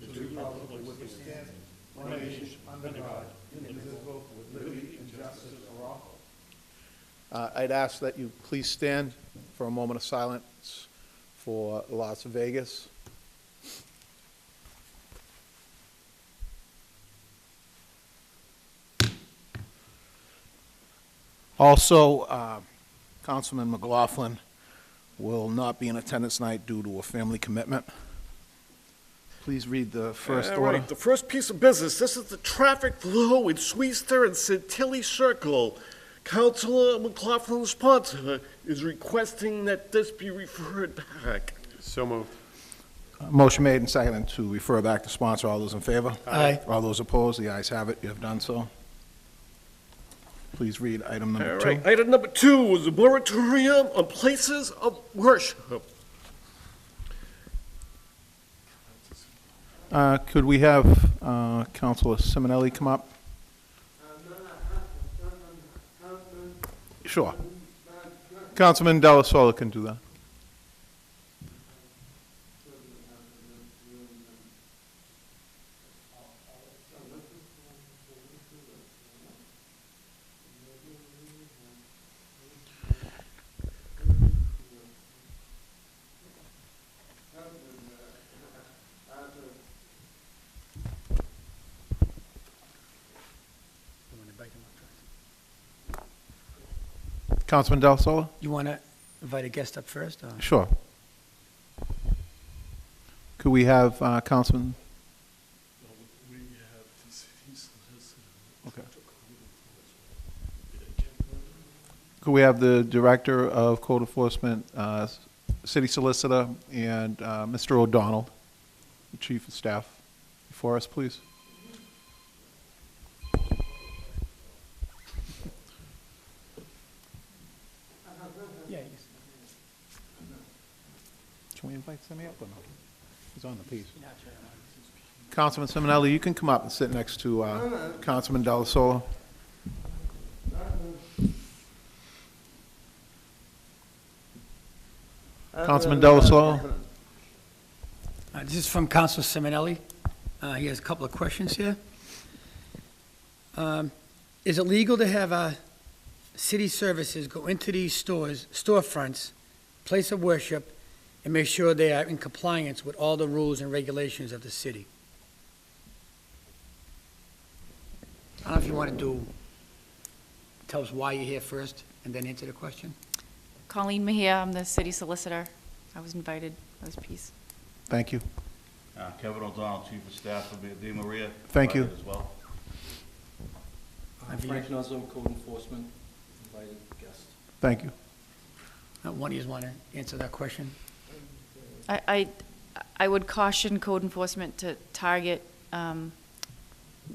to the republic for which it stands, one nation, under God, indivisible, with liberty and justice for all. I'd ask that you please stand for a moment of silence for Las Vegas. Also, Councilman McLaughlin will not be in attendance tonight due to a family commitment. Please read the first All order. right, the first piece of business, this is the traffic flow in Swester and Santilli Circle. Councilor McLaughlin's sponsor is requesting that this be referred back. So moved. Motion made and seconded to refer back to sponsor. All those in favor? Aye. All those opposed? The ayes have it. You have done so. Please read item All number right, 2. item number 2 is a moratorium on places of worship. Could we have Councilor Simonelli come up? Sure. Councilman Della Sola can do that. Councilman Della Sola? You want to invite a guest up first? Or? Sure. Could we have Councilman? Okay. Could we have the Director of Code Enforcement, City Solicitor, and Mr. O'Donnell, the Chief of Staff, before us, please? Yeah. Can we invite Simi up or no? He's on the piece. Councilman Simonelli, you can come up and sit next to Councilman Della Sola. Councilman Della Sola? This is from Councilor Simonelli. He has a couple of questions here. Is it legal to have city services go into these storefronts, place of worship, and make sure they are in compliance with all the rules and regulations of the city? I don't know if you want to tell us why you're here first, and then answer the question. Colleen Mejia, I'm the city solicitor. I was invited for this piece. Thank you. Kevin O'Donnell, Chief of Staff of De Maria. Thank you. As well. Frank Nuzzo, Code Enforcement, invited guest. Thank you. One of you want to answer that question? I would caution code enforcement to target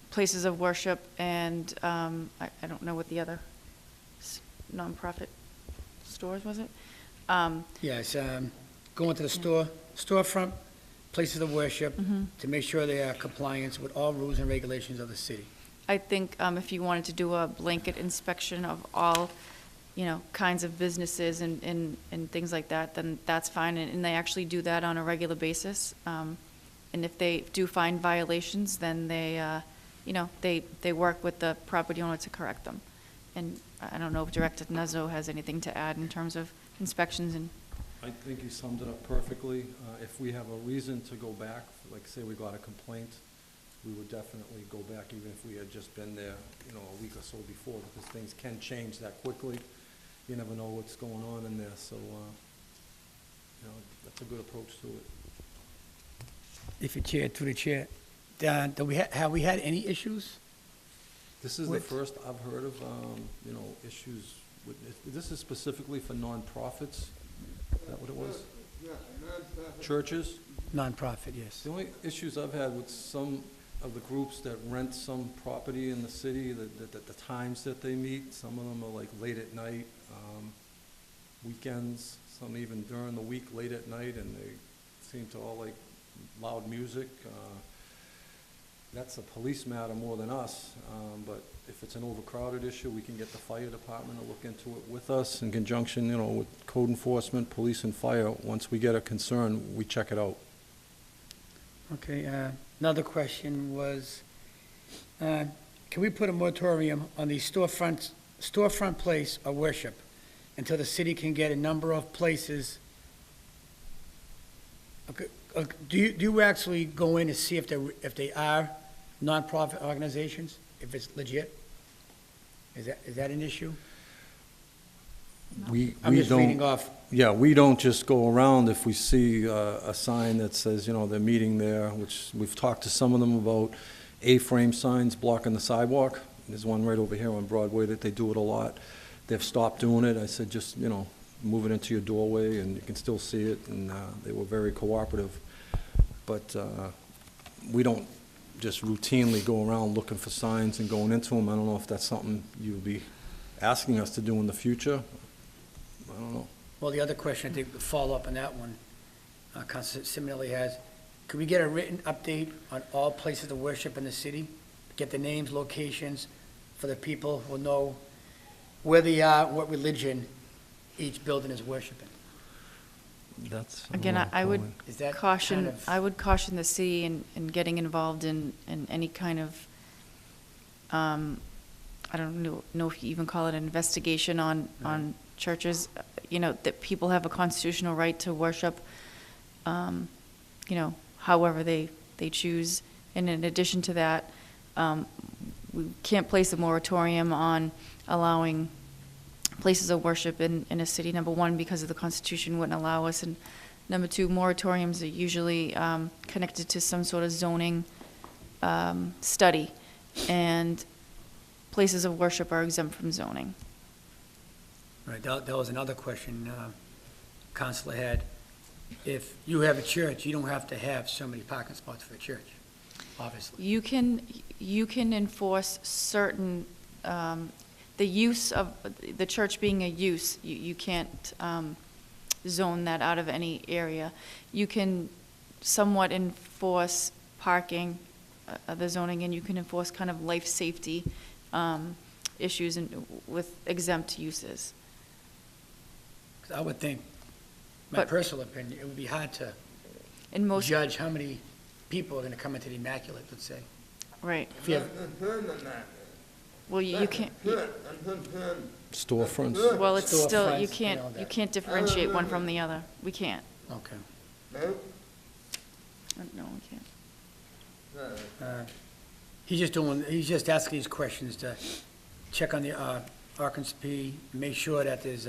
places of worship and I don't know what the other nonprofit stores, was it? Yes, go into the storefront, places of worship, to make sure they are compliance with all rules and regulations of the city. I think if you wanted to do a blanket inspection of all, kinds of businesses and things like that, then that's fine. And they actually do that on a regular basis. And if they do find violations, then they work with the property owner to correct them. And I don't know if Director Nuzzo has anything to add in terms of inspections and. I think you summed it up perfectly. If we have a reason to go back, like say we got a complaint, we would definitely go back even if we had just been there, a week or so before, because things can change that quickly. You never know what's going on in there, so, that's a good approach to it. If you chair, through the chair, have we had any issues? This is the first I've heard of, issues with, this is specifically for nonprofits? Is that what it was? Churches? Nonprofit, yes. The only issues I've had with some of the groups that rent some property in the city, the times that they meet, some of them are like late at night, weekends, some even during the week, late at night, and they seem to all like loud music. That's a police matter more than us, but if it's an overcrowded issue, we can get the fire department to look into it with us in conjunction, with code enforcement, police and fire. Once we get a concern, we check it out. Okay, Another question was, can we put a moratorium on the storefront place of worship until the city can get a number of places? Okay, do you actually go in and see if they are nonprofit organizations, if it's legit? Is that an issue? I'm just reading off. Yeah, we don't just go around if we see a sign that says, they're meeting there, which we've talked to some of them about A-frame signs blocking the sidewalk. There's one right over here on Broadway that they do it a lot. They've stopped doing it. I said, just, move it into your doorway and you can still see it, and they were very cooperative. But we don't just routinely go around looking for signs and going into them. I don't know if that's something you'll be asking us to do in the future. I don't know. Well, the other question, I think, the follow-up on that one, Councilor Simonelli has, could we get a written update on all places of worship in the city? Get the names, locations, for the people who know where they are, what religion each building is worshiping. That's. Again, I would Is that caution, kind of- I would caution the city in getting involved in any kind of, I don't know if you even call it an investigation on churches, that people have a constitutional right to worship, however they choose. And in addition to that, we can't place a moratorium on allowing places of worship in a city, number one, because of the Constitution wouldn't allow us, and number two, moratoriums are usually connected to some sort of zoning study, and places of worship are exempt from zoning. Right, that was another question Councilor had. If you have a church, you don't have to have so many parking spots for a church, obviously. You can enforce certain, the use of, the church being a use, you can't zone that out of any area. You can somewhat enforce parking, the zoning, and you can enforce kind of life safety issues with exempt uses. 'Cause I would think, my But- personal opinion, it would be hard to In most, judge how many people are gonna come into the Immaculate, let's say. right, If you have, well, you can't, Storefronts. well, it's still, Storefronts you and all that. can't differentiate one from the other. We can't. okay. No, we can't. He's just asking these questions to check on the RCMP, make sure that there's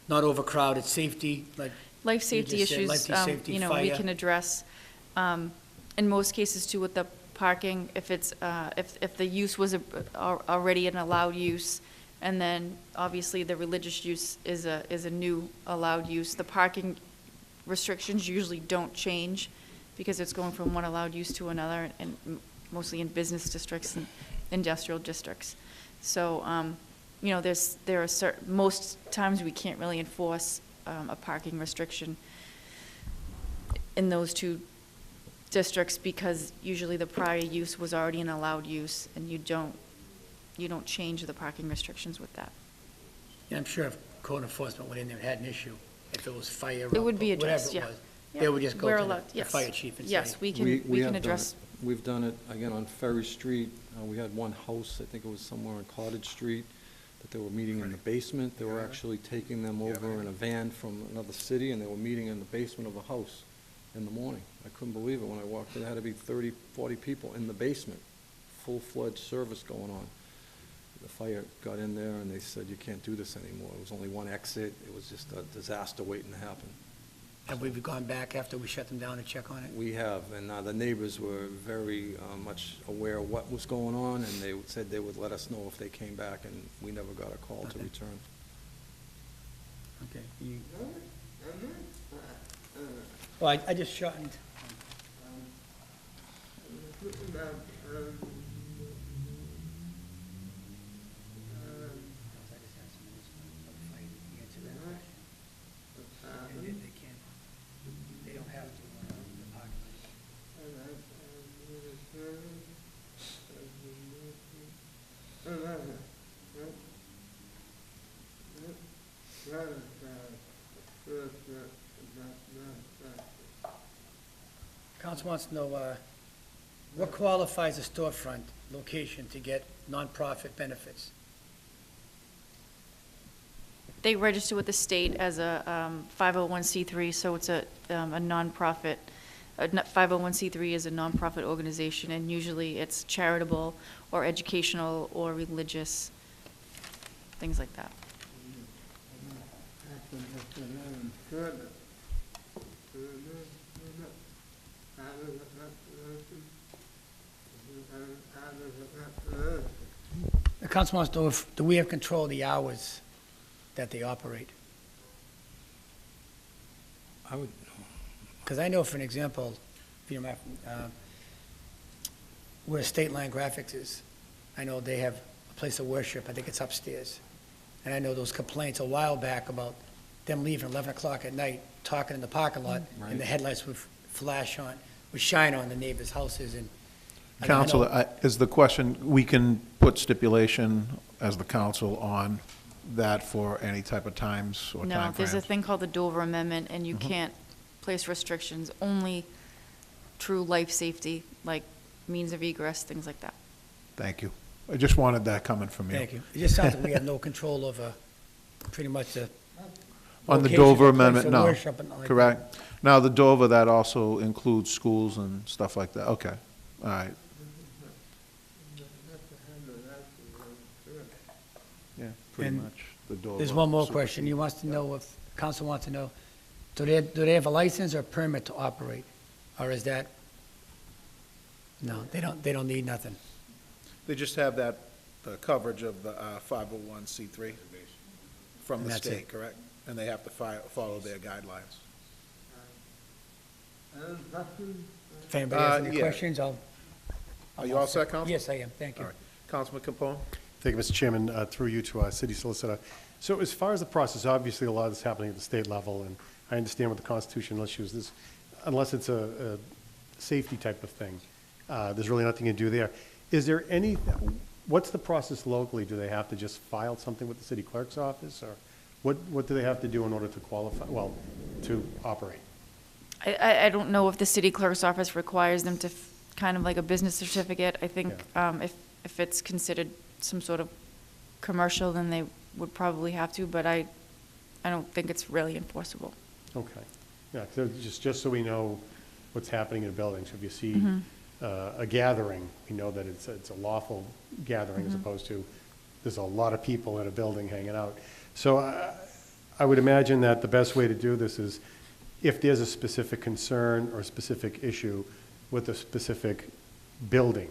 not overcrowded, safety, like, Life You safety just said issues, life safety, we fire. can address. In most cases too with the parking, if it's, if the use was already an allowed use, and then obviously the religious use is a new allowed use, the parking restrictions usually don't change because it's going from one allowed use to another, and mostly in business districts and industrial districts. So, there are most times we can't really enforce a parking restriction in those two districts because usually the prior use was already an allowed use, and you don't change the parking restrictions with that. yeah, I'm sure if code enforcement went in there and had an issue, if it was fire. It would be or addressed, whatever it yeah. was, They would just go We're to allowed- the yes. fire chief and say. Yes, we can have done address. it. We've done it, again, on Ferry Street. We had one house, I think it was somewhere on Cottage Street, that they were meeting in the basement. They were actually taking them over in a van from another city, and they were meeting in the basement of a house in the morning. I couldn't believe it when I walked in. There had to be 30, 40 people in the basement, full-fledged service going on. The fire got in there, and they said, you can't do this anymore. It was only one exit. It was just a disaster waiting to happen. Have we gone back after we shut them down to check on it? We have, and the neighbors were very much aware of what was going on, and they said they would let us know if they came back, and we never got a call to Okay. return. Okay. Well, I just shortened. They don't have to, the parking lot. Council wants to know, What qualifies a storefront location to get nonprofit benefits? They register with the state as a 501c3, so it's a nonprofit. 501c3 is a nonprofit organization, and usually it's charitable or educational or religious, things like that. The council wants to know if, do we have control of the hours that they operate? I would, Because I know, for an example, if you know, where State Line Graphics is, I know they have a place of worship, I think it's upstairs. And I know those complaints a while back about them leaving 11 o'clock at night, talking in the parking lot, and the Right. headlights would flash on, would shine on the neighbors' houses, and I know- Council, is the question, we can put stipulation as the council on that for any type of times or timeframes? No, there's a thing called the Dover Amendment, and you Mm-hmm. can't place restrictions, only true life safety, like means of egress, things like that. Thank you. I just wanted that coming from you. Thank you. It just sounds like we have no control over pretty much the On the location, Dover place Amendment, of no. worship and all like that. Correct. Now, the Dover, that also includes schools and stuff like that. Okay, all right. Yeah, pretty And much, the Dover. There's one more question. He wants to know if, council wants to know, do they have a license or permit to operate? Or is that, no, they don't need nothing. They just have that, the coverage of the 501c3 from And the that's state, it. correct? And they have to follow their guidelines. If anybody has any Yeah. questions, I'll. Are you all set, Counsel? Yes, I am. Thank you. All right. Councilman Capone? Thank you, Mr. Chairman. Through you to our city solicitor. So as far as the process, obviously, a lot of this is happening at the state level, and I understand what the constitutional issues is. Unless it's a safety type of thing, there's really nothing to do there. Is there any, what's the process locally? Do they have to just file something with the city clerk's office, or what do they have to do in order to qualify, well, to operate? I don't know if the city clerk's office requires them to, kind of like a business certificate. I think if it's considered some sort of commercial, then they would probably have to, but I don't think it's really enforceable. Okay. Yeah, so just so we know what's happening in a building. So if you see a gathering, we know that it's a lawful gathering as opposed to there's a lot of people in a building hanging out. So I would imagine that the best way to do this is if there's a specific concern or a specific issue with a specific building,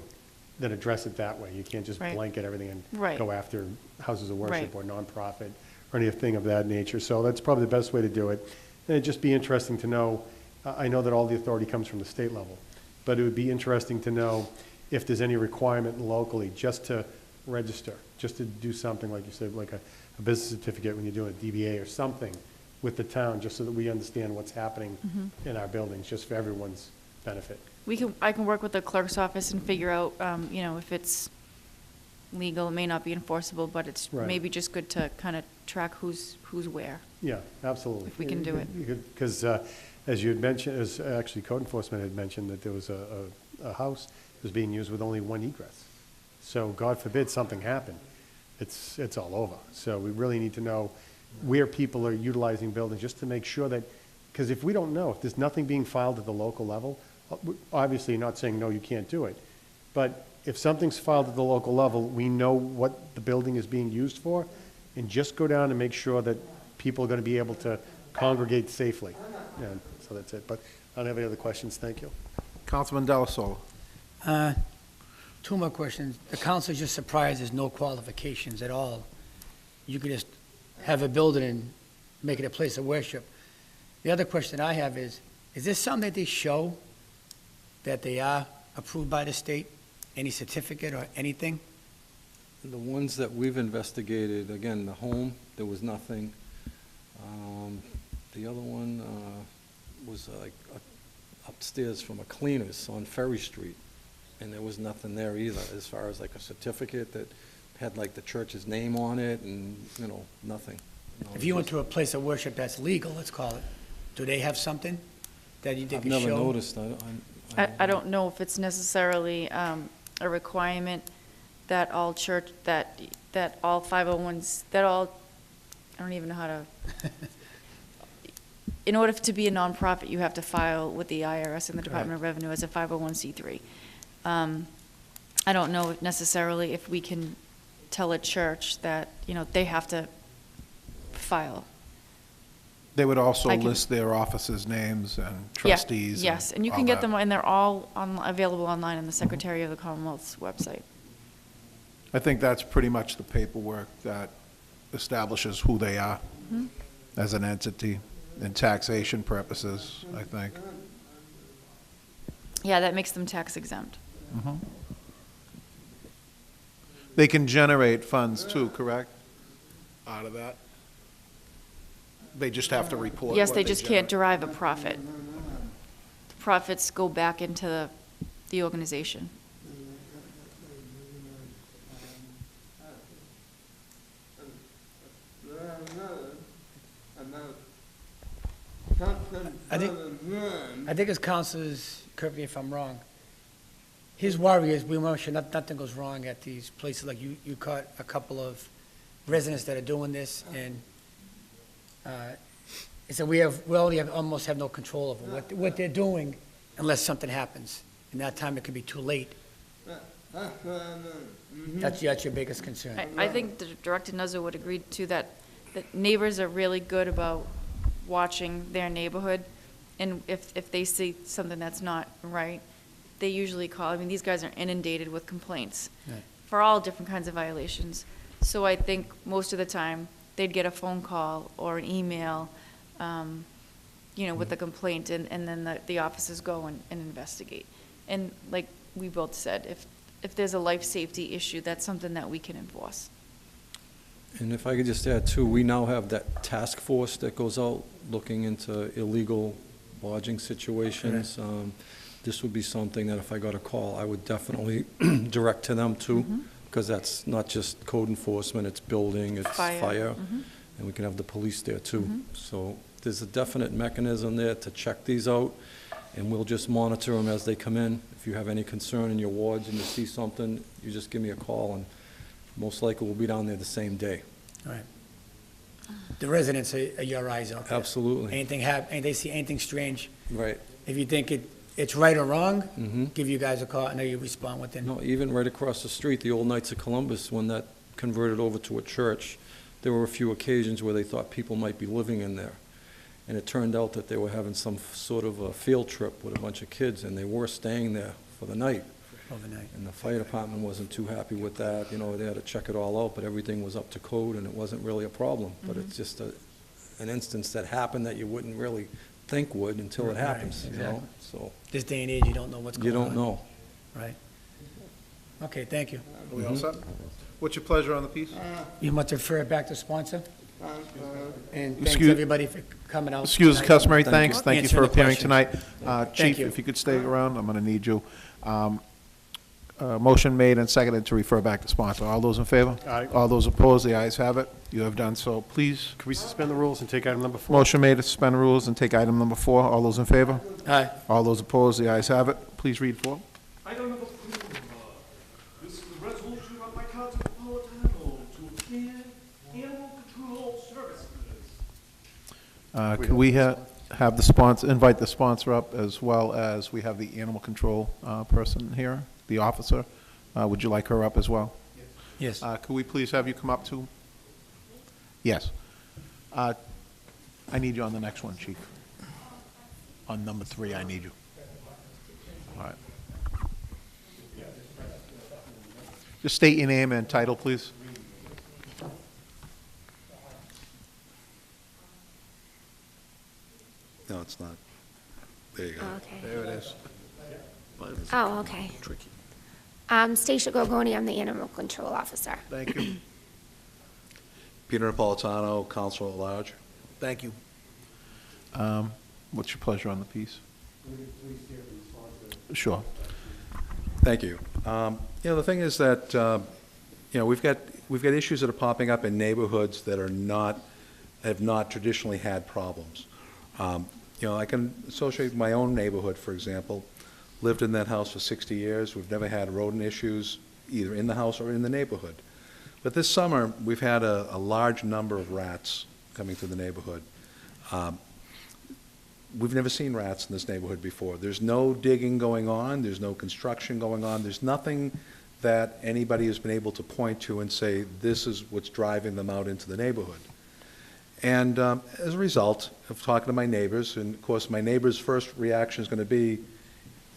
then address it that way. You can't just Right. blanket everything and Right. go after houses of worship Right. or nonprofit or anything of that nature. So that's probably the best way to do it. And it'd just be interesting to know, I know that all the authority comes from the state level, but it would be interesting to know if there's any requirement locally just to register, just to do something, like you said, like a business certificate when you're doing a DBA or something with the town, just so that we understand what's happening in our buildings, just for everyone's benefit. I can work with the clerk's office and figure out, if it's legal. It may not be enforceable, but it's Right. maybe just good to kind of track who's where. Yeah, absolutely. If we can do it. Because as you had mentioned, as actually code enforcement had mentioned, that there was a house that was being used with only one egress. So God forbid something happened, it's all over. So we really need to know where people are utilizing buildings, just to make sure that, because if we don't know, if there's nothing being filed at the local level, obviously you're not saying, no, you can't do it. But if something's filed at the local level, we know what the building is being used for, and just go down and make sure that people are going to be able to congregate safely. And so that's it. But I don't have any other questions. Thank you. Councilman Delasola? Two more questions. The council is just surprised there's no qualifications at all. You could just have a building and make it a place of worship. The other question I have is this something that they show that they are approved by the state? Any certificate or anything? the ones that we've investigated, again, the home, there was nothing. The other one was like upstairs from a cleaner's on Ferry Street, and there was nothing there either, as far as like a certificate that had like the church's name on it and, you know, nothing. If you went to a place of worship that's legal, let's call it, do they have something that you I've could show? never noticed, I don't know if it's necessarily a requirement that all church, that all 501s, I don't even know how to, in order to be a nonprofit, you have to file with the IRS and the Department of Revenue as a 501c3. I don't know if necessarily if we can tell a church that, they have to file. They would also I can- list their officers' names and Yeah, trustees. yes, and you all can get that. them, and they're all available online on the Secretary of the Commonwealth's website. I think that's pretty much the paperwork that establishes who they are Mm-hmm. as an entity in taxation purposes, I think. Yeah, that makes them tax exempt. They can generate funds too, correct? Out of that? They just have to report Yes, what they just can't generate. derive a profit. The profits go back into the organization. I think as councilors, correct me if I'm wrong, his worry is we want to make sure nothing goes wrong at these places, like you caught a couple of residents that are doing this, and so we almost have no control over what they're doing unless something happens, and that time it could be too late. That's your biggest concern. I think the Director Nuzzo would agree to that neighbors are really good about watching their neighborhood, and if they see something that's not right, they usually call. I mean, these guys are inundated with complaints Right. for all different kinds of violations. So I think most of the time, they'd get a phone call or an email, with the complaint, and then the officers go and investigate. And like we both said, if there's a life safety issue, that's something that we can enforce. And if I could just add too, we now have that task force that goes out looking into illegal lodging situations. This would be something that if I got a call, I would definitely direct to them too, because that's not just code enforcement, it's building, it's fire, and we can have the police there too. So there's a definite mechanism there to check these out, and we'll just monitor them as they come in. If you have any concern in your wards and you see something, you just give me a call, and most likely we'll be down there the same day. All right. The residents are your eyes out there. Absolutely. And they see anything strange, Right. if you think it's right or wrong, give you guys a call, I know you respond within. No, even right across the street, the old Knights of Columbus, when that converted over to a church, there were a few occasions where they thought people might be living in there. And it turned out that they were having some sort of a field trip with a bunch of kids, and they were staying there for the night. Overnight. And the fire department wasn't too happy with that, they had to check it all out, but everything was up to code, and it wasn't really a problem. But it's just an instance that happened that you wouldn't really think would until it Right, happens, exactly. So, This day and age, you don't know what's you going on. don't know. Right. Okay, thank you. Are we all set? What's your pleasure on the piece? You want to refer it back to sponsor? And thanks, Excuse- everybody, for coming out. Excuse the tonight. customary Thank thanks. you. Thank you Answering for the appearing questions. tonight. Chief, you. if you could stay around, I'm going to need you. Motion made and seconded to refer back to sponsor. All those in favor? Aye. All those opposed? The ayes have it. You have done so. Please, Can we suspend the rules and take item number 4? motion made to suspend rules and take item number 4. All those in favor? Aye. All those opposed? The ayes have it. Please read 4. Item number 4, this is a resolution of my Council Napolitano to expand animal control services. Can we have the sponsor, invite the sponsor up, as well as we have the animal control person here, the officer? Would you like her up as well? Yes. Could we please have you come up too? Yes. I need you on the next one, Chief. On number 3, I need you. All right. Just state your name and title, please. No, it's not. There you go. Okay. There it is. Oh, okay. Tricky. Stacia Gorgoni, I'm the animal control officer. Thank you. Peter Napolitano, Council at Large. Thank you. What's your pleasure on the piece? Sure. Thank you. The thing is that, we've got issues that are popping up in neighborhoods that have not traditionally had problems. I can associate my own neighborhood, for example. lived in that house for 60 years. We've never had rodent issues either in the house or in the neighborhood. But this summer, we've had a large number of rats coming through the neighborhood. We've never seen rats in this neighborhood before. There's no digging going on, there's no construction going on, there's nothing that anybody has been able to point to and say, this is what's driving them out into the neighborhood. And as a result of talking to my neighbors, and of course my neighbor's first reaction is going to be,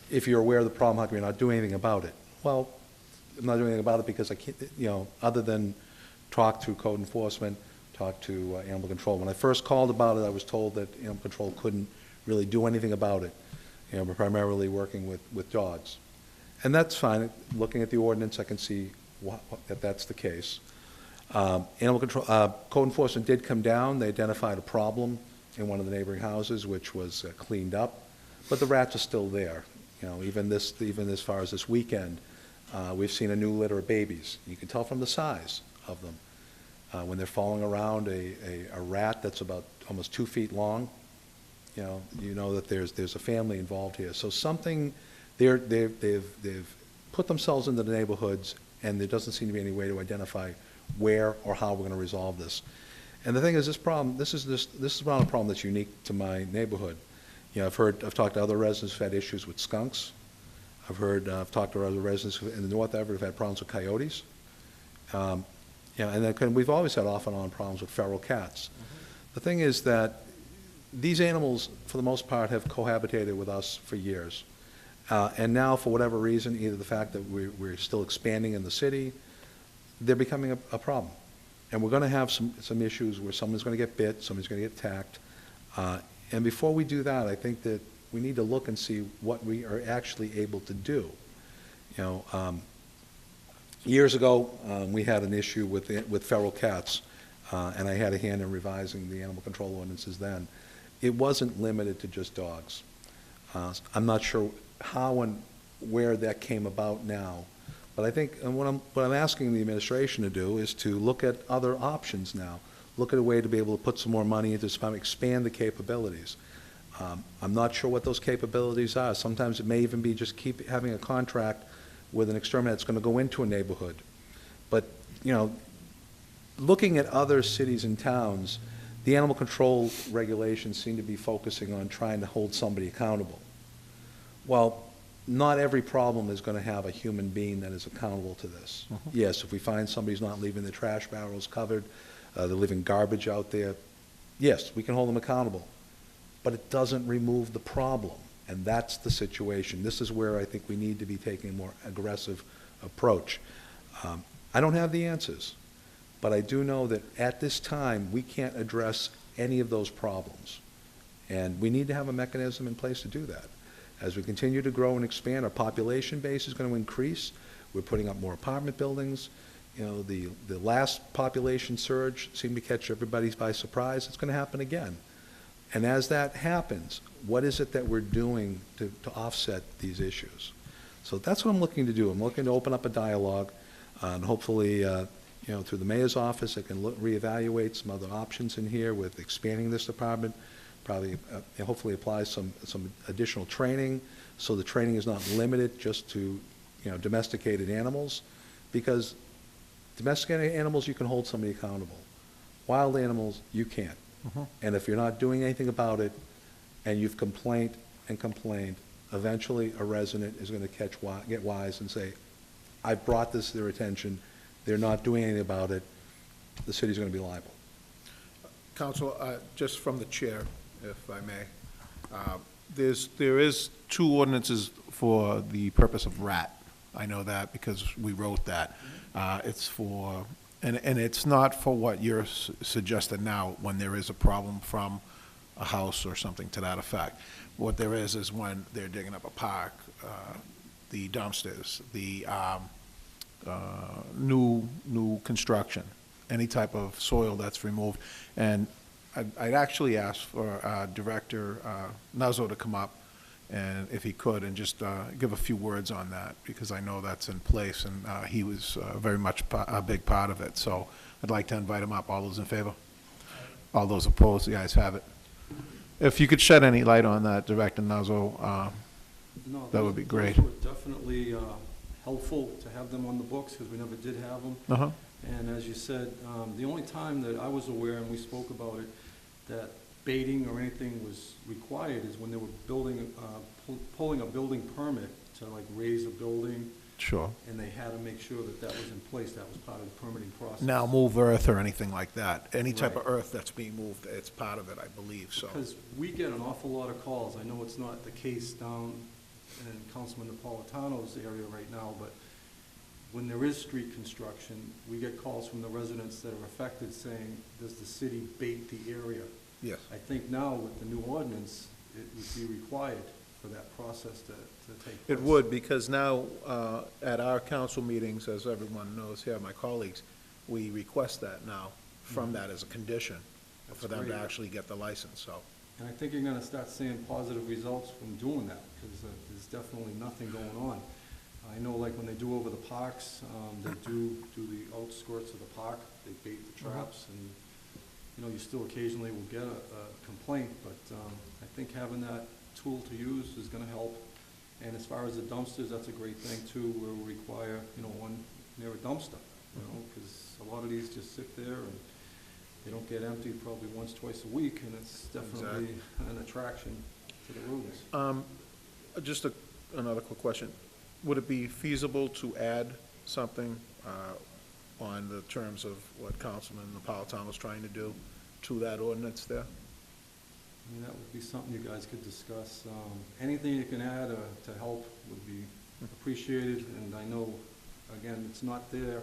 if you're aware of the problem, how come you're not doing anything about it? Well, I'm not doing anything about it because I can't, other than talk to code enforcement, talk to animal control. When I first called about it, I was told that animal control couldn't really do anything about it. We're primarily working with dogs. And that's fine. Looking at the ordinance, I can see that that's the case. Animal control, code enforcement did come down. They identified a problem in one of the neighboring houses, which was cleaned up, but the rats are still there. Even as far as this weekend, we've seen a new litter of babies. You can tell from the size of them. When they're following around a rat that's about almost 2 feet long, you know that there's a family involved here. So something, they've put themselves into the neighborhoods, and there doesn't seem to be any way to identify where or how we're going to resolve this. And the thing is, this is not a problem that's unique to my neighborhood. I've talked to other residents who've had issues with skunks. I've talked to other residents in the North Everett who've had problems with coyotes. And then we've always had off and on problems with feral cats. The thing is that these animals, for the most part, have cohabitated with us for years. And now, for whatever reason, either the fact that we're still expanding in the city, they're becoming a problem. And we're going to have some issues where someone's going to get bit, somebody's going to get attacked. And before we do that, I think that we need to look and see what we are actually able to do. Years ago, we had an issue with feral cats, and I had a hand in revising the animal control ordinances then. It wasn't limited to just dogs. I'm not sure how and where that came about now, but I think what I'm asking the administration to do is to look at other options now, look at a way to be able to put some more money into this, expand the capabilities. I'm not sure what those capabilities are. Sometimes it may even be just keep having a contract with an exterminator that's going to go into a neighborhood. But, looking at other cities and towns, the animal control regulations seem to be focusing on trying to hold somebody accountable. Well, not every problem is going to have a human being that is accountable to this. Yes, if we find somebody's not leaving their trash barrels covered, they're leaving garbage out there, yes, we can hold them accountable. But it doesn't remove the problem, and that's the situation. This is where I think we need to be taking a more aggressive approach. I don't have the answers, but I do know that at this time, we can't address any of those problems. And we need to have a mechanism in place to do that. As we continue to grow and expand, our population base is going to increase. We're putting up more apartment buildings. The last population surge seemed to catch everybody by surprise. It's going to happen again. And as that happens, what is it that we're doing to offset these issues? So that's what I'm looking to do. I'm looking to open up a dialogue, and hopefully, through the mayor's office, I can reevaluate some other options in here with expanding this department, probably, hopefully apply some additional training, so the training is not limited just to, domesticated animals, because domesticated animals, you can hold somebody accountable. Wild animals, you can't. And if you're not doing anything about it, and you've complained and complained, eventually a resident is going to get wise and say, I've brought this to their attention, they're not doing anything about it, the city's going to be liable. Counsel, just from the chair, if I may, there is 2 ordinances for the purpose of rat. I know that because we wrote that. It's for, and it's not for what you're suggesting now, when there is a problem from a house or something to that effect. What there is when they're digging up a park, the dumpsters, the new construction, any type of soil that's removed. And I'd actually ask for Director Nuzzo to come up, and if he could, and just give a few words on that, because I know that's in place, and he was very much a big part of it. So I'd like to invite him up. All those in favor? All those opposed? The ayes have it. If you could shed any light on that, Director Nuzzo, No, That would be great. Those were definitely helpful to have them on the books, because we never did have them. Uh-huh. And as you said, the only time that I was aware, and we spoke about it, that baiting or anything was required is when they were building, pulling a building permit to like raise a building, Sure. and they had to make sure that that was in place. That was part of the permitting process. Now, move earth or anything like that, any type of Right. earth that's being moved, it's part of it, I believe, so. Because we get an awful lot of calls. I know it's not the case down in Councilman Napolitano's area right now, but when there is street construction, we get calls from the residents that are affected saying, does the city bait the area? Yes. I think now with the new ordinance, it would be required for that process to take place. It would, because now, at our council meetings, as everyone knows here, my colleagues, we request that now from that as a condition for them to great. actually get the license, so. And I think you're gonna start seeing positive results from doing that, because there's definitely nothing going on. I know like when they do over the parks, they do the outskirts of the park, they bait the traps, and, you know, you still occasionally will get a complaint, but I think having that tool to use is gonna help. And as far as the dumpsters, that's a great thing too, where we require, you know, one near a dumpster, you know, because a lot of these just sit there and they don't get emptied probably once, twice a week, and it's definitely an attraction to the rodents. Just another quick question. Would it be feasible to add something on the terms of what Councilman Napolitano was trying to do to that ordinance there? I mean, that would be something you guys could discuss. Anything you can add to help would be appreciated, and I know, again, it's not there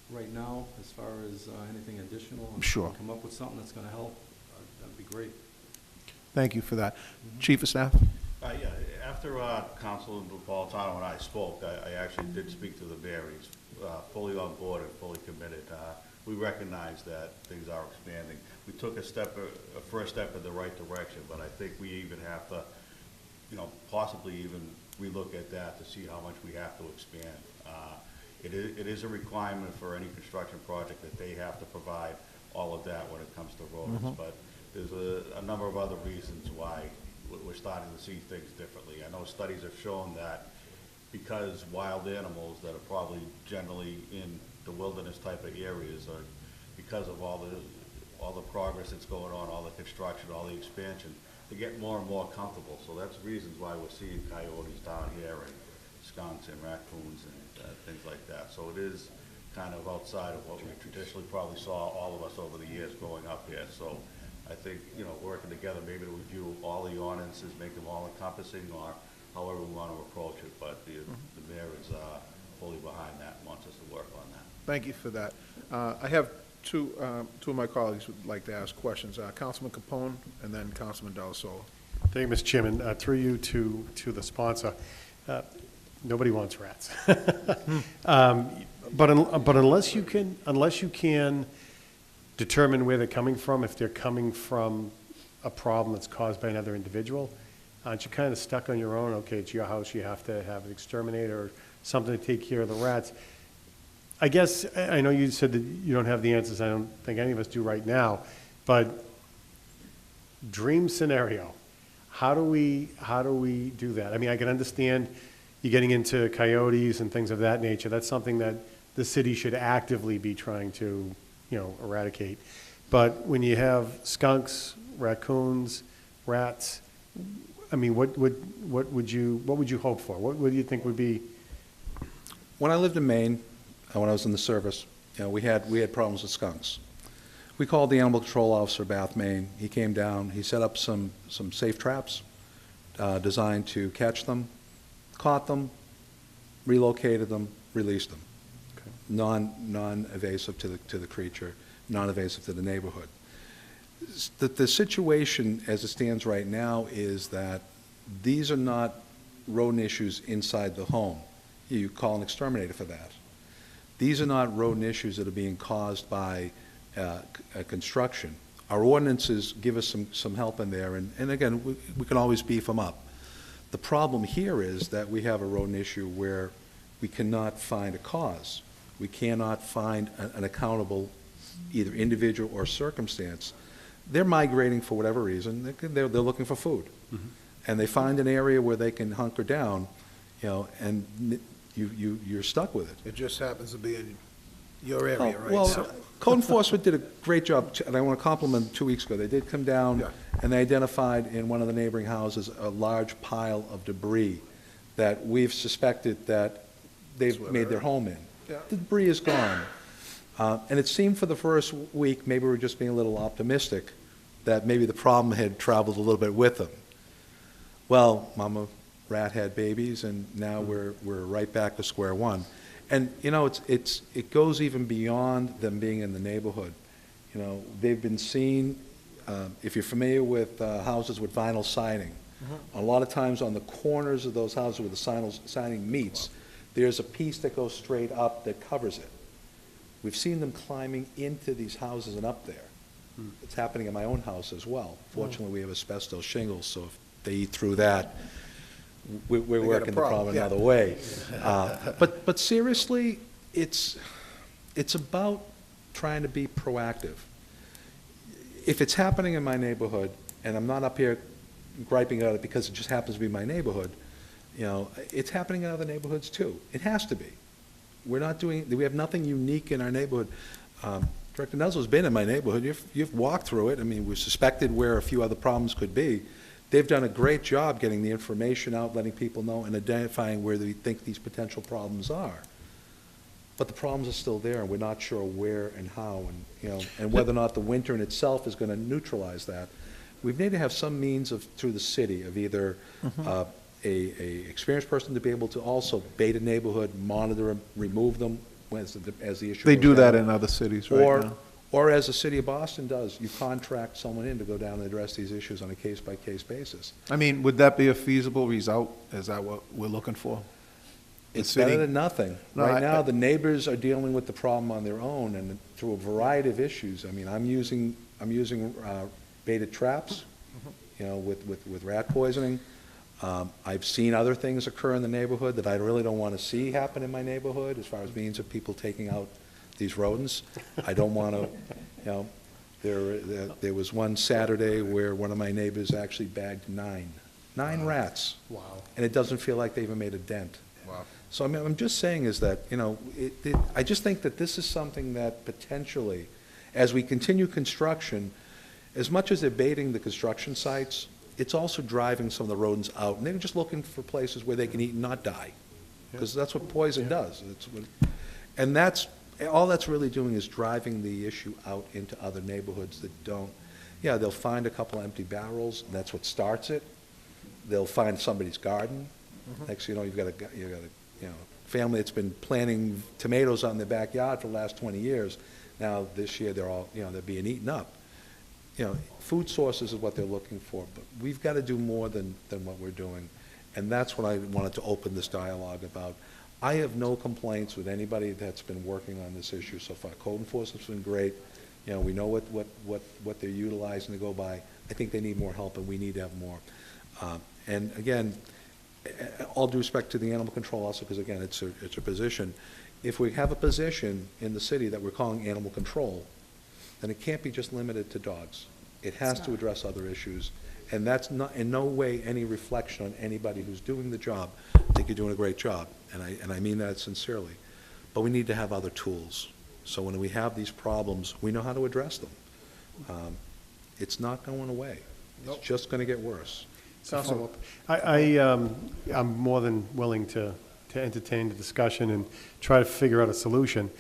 right now as far as anything additional. And if you Sure. Come up with something that's gonna help, that'd be great. Thank you for that. Chief of Staff? Yeah, after Councilman Napolitano and I spoke, I actually did speak to the mayor. He's fully on board and fully committed. We recognize that things are expanding. We took a first step in the right direction, but I think we even have to, you know, possibly even relook at that to see how much we have to expand. It is a requirement for any construction project that they have to provide all of that when it comes to roads, but there's a number of other reasons why we're starting to see things differently. I know studies have shown that because wild animals that are probably generally in the wilderness type of areas are, because of all the progress that's going on, all the construction, all the expansion, they get more and more comfortable. So that's reasons why we're seeing coyotes down here and skunks and raccoons and things like that. So it is kind of outside of what we traditionally probably saw, all of us over the years growing up here. So I think, you know, working together, maybe to review all the ordinances, make them all encompassing, or however we want to approach it, but the mayor is fully behind that and wants us to work on that. Thank you for that. I have two of my colleagues would like to ask questions. Councilman Capone and then Councilman Delasola. Thank you, Mr. Chairman. Through you to the sponsor, nobody wants rats. But unless you can determine where they're coming from, if they're coming from a problem that's caused by another individual, aren't you kind of stuck on your own? Okay, it's your house, you have to have an exterminator or something to take care of the rats. I guess, I know you said that you don't have the answers, I don't think any of us do right now, but dream scenario, how do we do that? I mean, I can understand you getting into coyotes and things of that nature. That's something that the city should actively be trying to, you know, eradicate. But when you have skunks, raccoons, rats, I mean, what would you hope for? What do you think would be? When I lived in Maine, when I was in the service, you know, we had problems with skunks. We called the animal control officer, Bath, Maine. He came down. He set up some safe traps designed to catch them, caught them, relocated them, released them. Okay. Non-invasive to the creature, non-invasive to the neighborhood. The situation as it stands right now is that these are not rodent issues inside the home. You call an exterminator for that. These are not rodent issues that are being caused by construction. Our ordinances give us some help in there, and again, we can always beef them up. The problem here is that we have a rodent issue where we cannot find a cause. We cannot find an accountable either individual or circumstance. They're migrating for whatever reason. They're looking for food. Mm-hmm. and they find an area where they can hunker down, and you're stuck with it. It just happens to be in your area, right? Well, code enforcement did a great job, and I want to compliment them 2 weeks ago. They did come down, Yeah. and they identified in one of the neighboring houses a large pile of debris that we've suspected that they've where made they're their home in. Yeah. The debris is gone. And it seemed for the first week, maybe we were just being a little optimistic, that maybe the problem had traveled a little bit with them. Well, Mama Rat had babies, and now we're right back to square one. And, it goes even beyond them being in the neighborhood. They've been seen, if you're familiar with houses with vinyl siding, a lot of times on the corners of those houses where the siding meets, there's a piece that goes straight up that covers it. We've seen them climbing into these houses and up there. It's happening in my own house as well. Fortunately, we have asbestos shingles, so if they eat through that, we're got a working the problem, problem yeah. another way. But seriously, it's about trying to be proactive. If it's happening in my neighborhood, and I'm not up here griping at it because it just happens to be my neighborhood, it's happening in other neighborhoods too. It has to be. We have nothing unique in our neighborhood. Director Nuzzo's been in my neighborhood. You've walked through it. I mean, we suspected where a few other problems could be. They've done a great job getting the information out, letting people know, and identifying where they think these potential problems are. But the problems are still there, and we're not sure where and how, and whether or not the winter in itself is going to neutralize that. We need to have some means through the city of either a experienced person to be able to also bait a neighborhood, monitor them, remove them as the issue They goes do that down. in other cities right now. Or as the city of Boston does, you contract someone in to go down and address these issues on a case-by-case basis. I mean, would that be a feasible result? Is that what we're looking for? The It's city- better than nothing. No, Right I- now, the neighbors are dealing with the problem on their own and through a variety of issues. I mean, I'm using baited traps, with rat poisoning. I've seen other things occur in the neighborhood that I really don't want to see happen in my neighborhood as far as means of people taking out these rodents. I don't want to, there was one Saturday where one of my neighbors actually bagged nine rats. Wow. And it doesn't feel like they even made a dent. Wow. So I mean, I'm just saying is that, I just think that this is something that potentially, as we continue construction, as much as they're baiting the construction sites, it's also driving some of the rodents out, and they're just looking for places where they can eat and not die, because that's what poison does. And all that's really doing is driving the issue out into other neighborhoods that don't. Yeah, they'll find a couple empty barrels, and that's what starts it. They'll find somebody's garden. Next thing you know, you've got a family that's been planting tomatoes on their backyard for the last 20 years. Now, this year, they're all, they're being eaten up. Food sources is what they're looking for, but we've got to do more than what we're doing. And that's what I wanted to open this dialogue about. I have no complaints with anybody that's been working on this issue so far. Code enforcement's been great. We know what they're utilizing to go by. I think they need more help, and we need to have more. And again, all due respect to the animal control also, because again, it's a position. If we have a position in the city that we're calling animal control, then it can't be just limited to dogs. It has to address other issues. And that's not, in no way, any reflection on anybody who's doing the job. I think you're doing a great job, and I mean that sincerely. But we need to have other tools. So when we have these problems, we know how to address them. It's not going away. It's just going to get worse. So I'm more than willing to entertain the discussion and try to figure out a solution.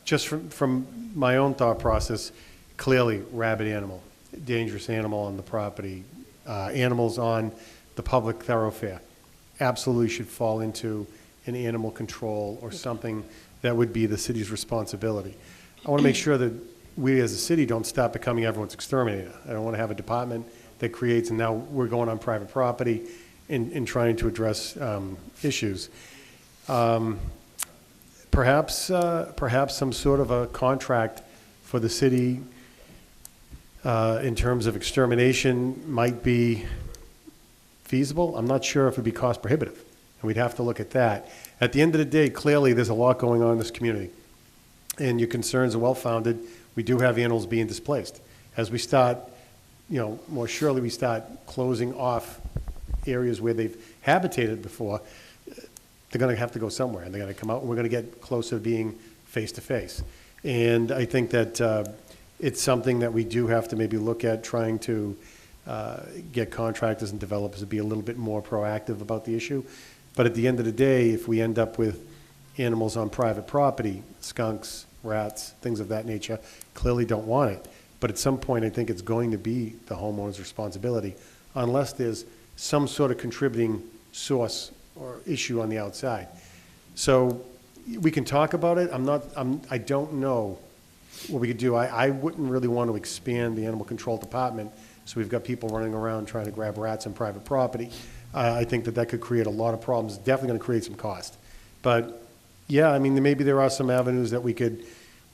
Just from my own thought process, clearly rabid animal, dangerous animal on the property, animals on the public thoroughfare, absolutely should fall into an animal control or something that would be the city's responsibility. I want to make sure that we as a city don't stop becoming everyone's exterminator. I don't want to have a department that creates, and now we're going on private property and trying to address issues. Perhaps some sort of a contract for the city in terms of extermination might be feasible. I'm not sure if it would be cost prohibitive, and we'd have to look at that. At the end of the day, clearly there's a lot going on in this community, and your concerns are well-founded. We do have animals being displaced. As we start more surely we start closing off areas where they've habitated before, they're going to have to go somewhere, and they're going to come out, and we're going to get closer to being face-to-face. And I think that it's something that we do have to maybe look at, trying to get contractors and developers to be a little bit more proactive about the issue. But at the end of the day, if we end up with animals on private property, skunks, rats, things of that nature, clearly don't want it. But at some point, I think it's going to be the homeowner's responsibility, unless there's some sort of contributing source or issue on the outside. So we can talk about it. I don't know what we could do. I wouldn't really want to expand the animal control department, so we've got people running around trying to grab rats on private property. I think that could create a lot of problems, definitely going to create some cost. But, yeah, I mean, maybe there are some avenues that we could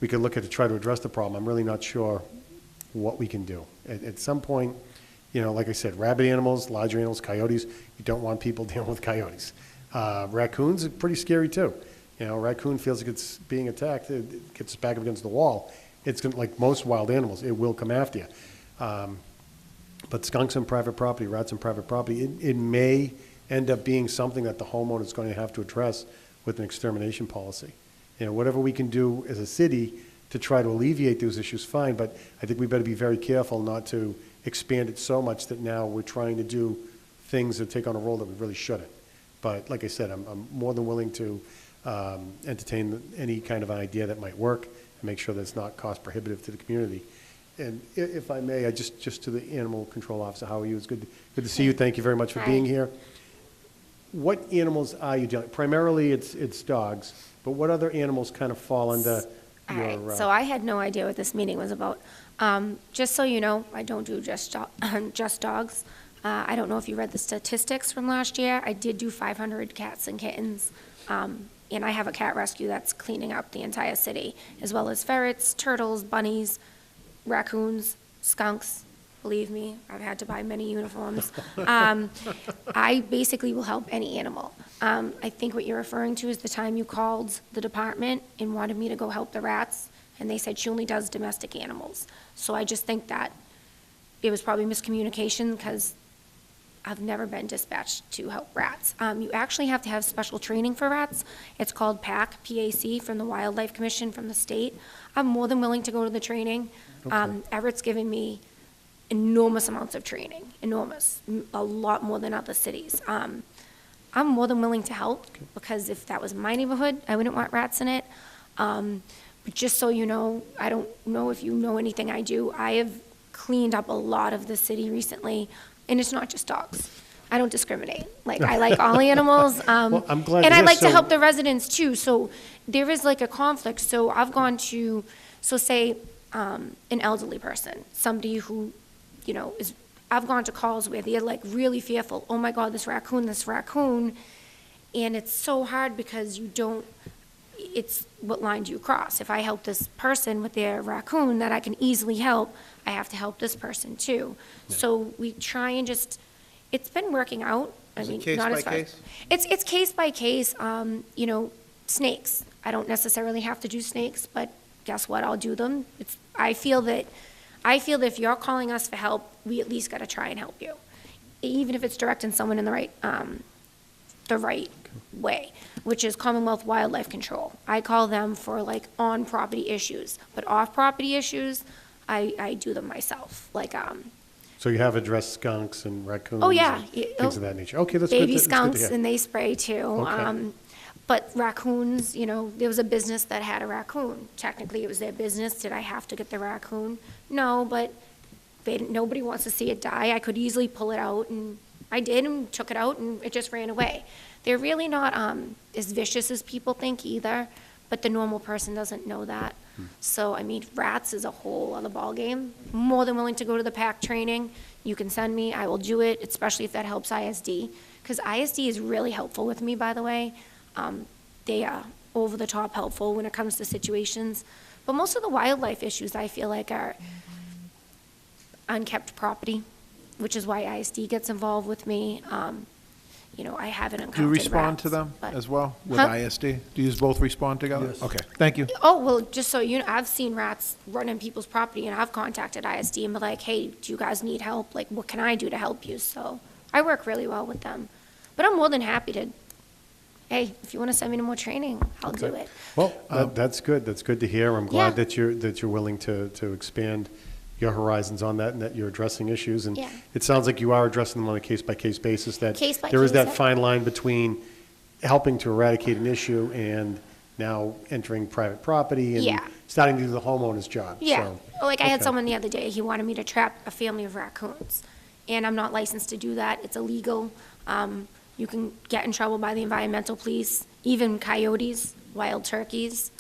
look at to try to address the problem. I'm really not sure what we can do. At some point, like I said, rabid animals, larger animals, coyotes, you don't want people dealing with coyotes. Raccoons are pretty scary too. A raccoon feels like it's being attacked, it gets back up against the wall. It's going to, like most wild animals, it will come after you. But skunks on private property, rats on private property, it may end up being something that the homeowner is going to have to address with an extermination policy. Whatever we can do as a city to try to alleviate those issues, fine, but I think we better be very careful not to expand it so much that now we're trying to do things that take on a role that we really shouldn't. But like I said, I'm more than willing to entertain any kind of an idea that might work and make sure that it's not cost prohibitive to the community. And if I may, just to the animal control officer, how are you? It's good to see you. Thank you very much for being here. What animals are you dealing? Primarily, it's dogs, but what other animals kind of fall under All your? right, so I had no idea what this meeting was about. Just so you know, I don't do just dogs. I don't know if you read the statistics from last year. I did do 500 cats and kittens. And I have a cat rescue that's cleaning up the entire city, as well as ferrets, turtles, bunnies, raccoons, skunks. Believe me, I've had to buy many uniforms. I basically will help any animal. I think what you're referring to is the time you called the department and wanted me to go help the rats, and they said she only does domestic animals. So I just think that it was probably miscommunication, because I've never been dispatched to help rats. You actually have to have special training for rats. It's called PAC, P-A-C, from the Wildlife Commission from the state. I'm more than willing to go to the training. Everett's given me enormous amounts of training, enormous, a lot more than other cities. I'm more than willing to help, because if that was my neighborhood, I wouldn't want rats in it. But just so you know, I don't know if you know anything I do, I have cleaned up a lot of the city recently, and it's not just dogs. I don't discriminate. I like all animals. Well, I'm glad. And I yes, like to so- help the residents too. So there is a conflict. So I've gone to, say, an elderly person, somebody who, I've gone to calls where they're really fearful. Oh my God, this raccoon. And it's so hard, because it's what line do you cross? If I help this person with their raccoon that I can easily help, I have to help this person too. So we try and it's been working out. Is it case by case? It's case by case. Snakes. I don't necessarily have to do snakes, but guess what? I'll do them. I feel that if you're calling us for help, we at least got to try and help you, even if it's directing someone in the right way, which is Commonwealth Wildlife Control. I call them for on-property issues, but off-property issues, I do them myself. So you have addressed skunks and raccoons? Oh, yeah. and things of that nature. Okay, that's good. Baby That's good to skunks, hear. and they spray too. Okay. But raccoons, there was a business that had a raccoon. Technically, it was their business. Did I have to get the raccoon? No, but nobody wants to see it die. I could easily pull it out, and I did, and took it out, and it just ran away. They're really not as vicious as people think either, but the normal person doesn't know that. So, rats is a whole other ballgame. More than willing to go to the PAC training. You can send me, I will do it, especially if that helps ISD. Because ISD is really helpful with me, by the way. They are over the top helpful when it comes to situations. But most of the wildlife issues, I feel are unkept property, which is why ISD gets involved with me. you know, I haven't encountered Do you respond to rats, them but- as well with Huh? ISD? Do you both respond together? Yes. Okay, thank you. Oh, well, just so you know, I've seen rats run in people's property, and I've contacted ISD and been like, hey, do you guys need help? Like, what can I do to help you? So I work really well with them. But I'm more than happy to, hey, if you want to send me to more training, I'll do it. Well, that's good. That's good to hear. I'm Yeah. glad that you're willing to expand your horizons on that and that you're addressing issues. And Yeah. it sounds like you are addressing them on a case-by-case basis, that Case by there is case, that yep. fine line between helping to eradicate an issue and now entering private property and Yeah. starting to do the homeowner's job. Yeah, So, like I had okay. someone the other day, he wanted me to trap a family of raccoons, and I'm not licensed to do that, it's illegal. You can get in trouble by the environmental police, even coyotes, wild turkeys.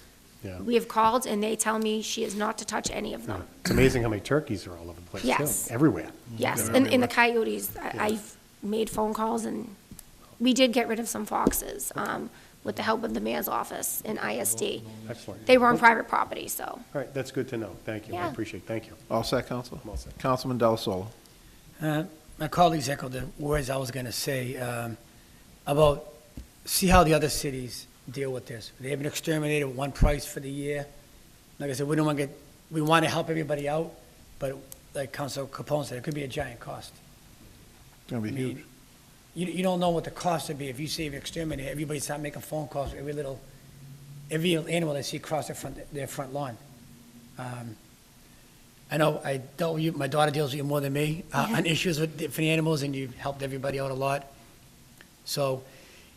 Yeah. We have called, and they tell me she is not to touch any of them. It's amazing how many turkeys are all over the place, too. Yes. Everywhere. Yes, and the coyotes, I've made phone calls, and we did get rid of some foxes, with the help of the mayor's office and ISD. Excellent. They were on private property, so. All right, that's good to know. Thank you. I Yeah. appreciate it. Thank you. All set, Counselor? I'm all set. Councilman Delasola. My colleagues echoed the words I was going to say about, see how the other cities deal with this. They have an exterminator at one price for the year. Like I said, we don't want to get, we want to help everybody out, but like Council Capone said, it could be a giant cost. It's going to I be mean, huge. you don't know what the cost would be if you save an exterminator. Everybody start making phone calls for every animal they see across their front lawn. I know I dealt with you, my daughter deals with you more than me on issues with different animals, and you've helped everybody out a lot. So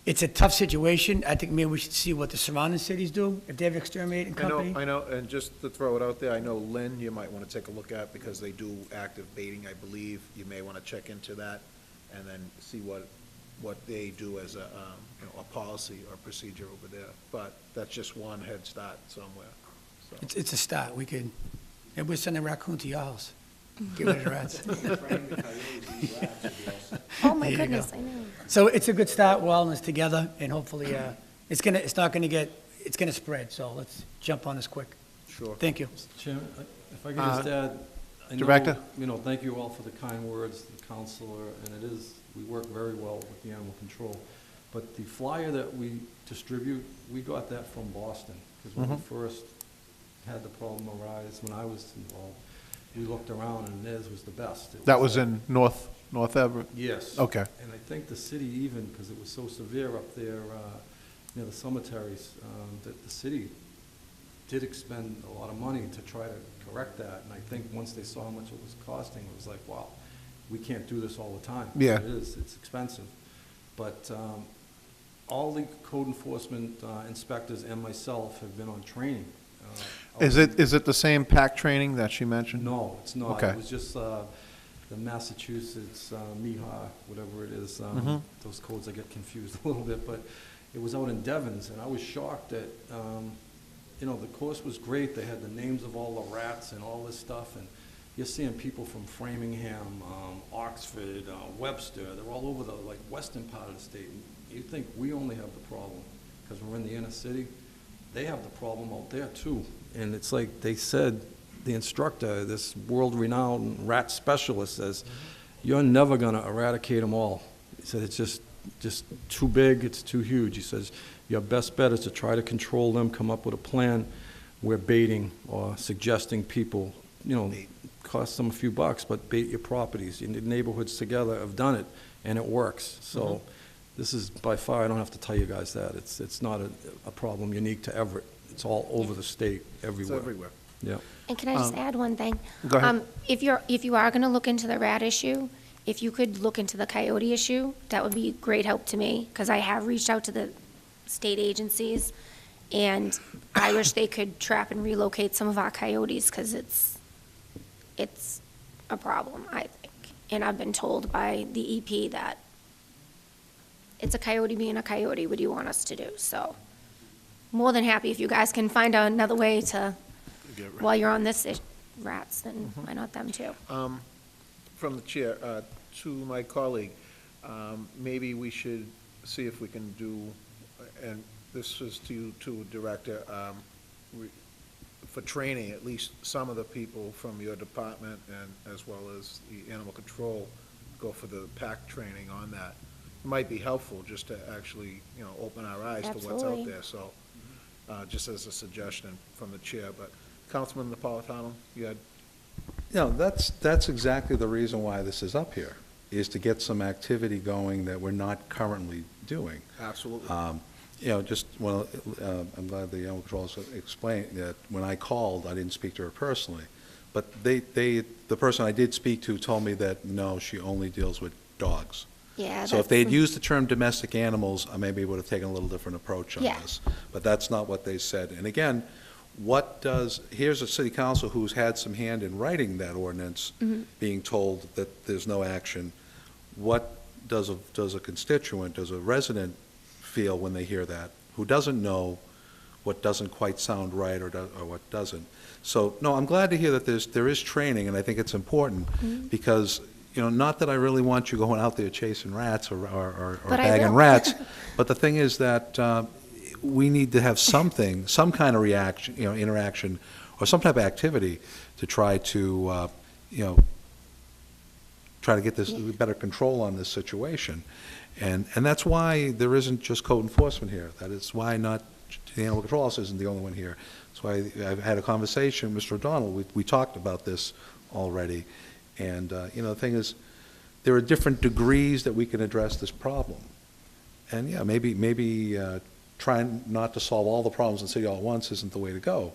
it's a tough situation. I think maybe we should see what the surrounding cities do, if they have an exterminating company. I know, and just to throw it out there, I know Lynn, you might want to take a look at, because they do active baiting, I believe. You may want to check into that, and then see what they do as a, a policy or procedure over there. But that's just one head start somewhere, so. It's a start. We could, maybe we'll send a raccoon to your house. Get rid of the rats. Oh, my There you goodness, go. I know. So it's a good start. We're all in this together, and hopefully, it's gonna spread, so let's jump on this quick. Sure. Thank you. Chairman, if I could just add, I know, Director? thank you all for the kind words, the counselor, and it is, we work very well with the animal control. But the flyer that we distribute, we got that from Boston, because when we first had the problem arise, when I was involved, we looked around and theirs was the best. It That was like- in North Everett? Yes. Okay. And I think the city even, because it was so severe up there near the cemeteries, that the city did expend a lot of money to try to correct that. And I think once they saw how much it was costing, it was like, wow, we can't do this all the time. Yeah. It is, it's expensive. But all the code enforcement inspectors and myself have been on training. Is it the same PAC training that she mentioned? No, it's not. Okay. It was just the Massachusetts, MIHA, whatever it is. Those codes, I get confused a little bit, but it was out in Devon's, and I was shocked that, the course was great. They had the names of all the rats and all this stuff, and you're seeing people from Framingham, Oxford, Webster, they're all over the, western part of the state. And you think we only have the problem because we're in the inner city? They have the problem out there too. And it's like they said, the instructor, this world-renowned rat specialist says, you're never gonna eradicate them all. He said, it's just too big, it's too huge. He says, your best bet is to try to control them, come up with a plan where baiting or suggesting people, cost them a few bucks, but bait your properties. And the neighborhoods together have done it, and it works. So this is by far, I don't have to tell you guys that. It's not a problem unique to Everett. It's all over the state, It's everywhere. everywhere. Yeah. And can I just add one thing? Go ahead. If you are gonna look into the rat issue, if you could look into the coyote issue, that would be great help to me, because I have reached out to the state agencies, and I wish they could trap and relocate some of our coyotes, because it's a problem, I think. And I've been told by the EP that it's a coyote being a coyote, what do you want us to do? So, more than happy if you guys can find another way to, while you're on this rats, then why not them too? From the chair, to my colleague, maybe we should see if we can do, and this is to you too, Director, for training, at least some of the people from your department and as well as the animal control, go for the PAC training on that. might be helpful just to actually, open our eyes to what's out Absolutely. there, so, just as a suggestion from the chair, but Councilman Napolitano, you had, That's exactly the reason why this is up here, is to get some activity going that we're not currently doing. absolutely. I'm glad the animal control explained that when I called, I didn't speak to her personally. But the person I did speak to told me that, no, she only deals with dogs. Yeah, So if they had that's- used the term domestic animals, I maybe would have taken a little different approach on Yeah. this. But that's not what they said. And again, here's a city council who's had some hand in writing that ordinance, being told that there's no action. What does a constituent, does a resident feel when they hear that, who doesn't know what doesn't quite sound right or what doesn't? So, no, I'm glad to hear that there is training, and I think it's important, because, not that I really want you going out there chasing rats or But I bagging will. rats, but the thing is that we need to have something, some kind of reaction, interaction, or some type of activity to try to, try to get this better control on this situation. And that's why there isn't just code enforcement here. That is why not, the animal control officer isn't the only one here. That's why I've had a conversation with Mr. O'Donnell. We talked about this already. And, the thing is, there are different degrees that we can address this problem. And, yeah, maybe trying not to solve all the problems in the city all at once isn't the way to go.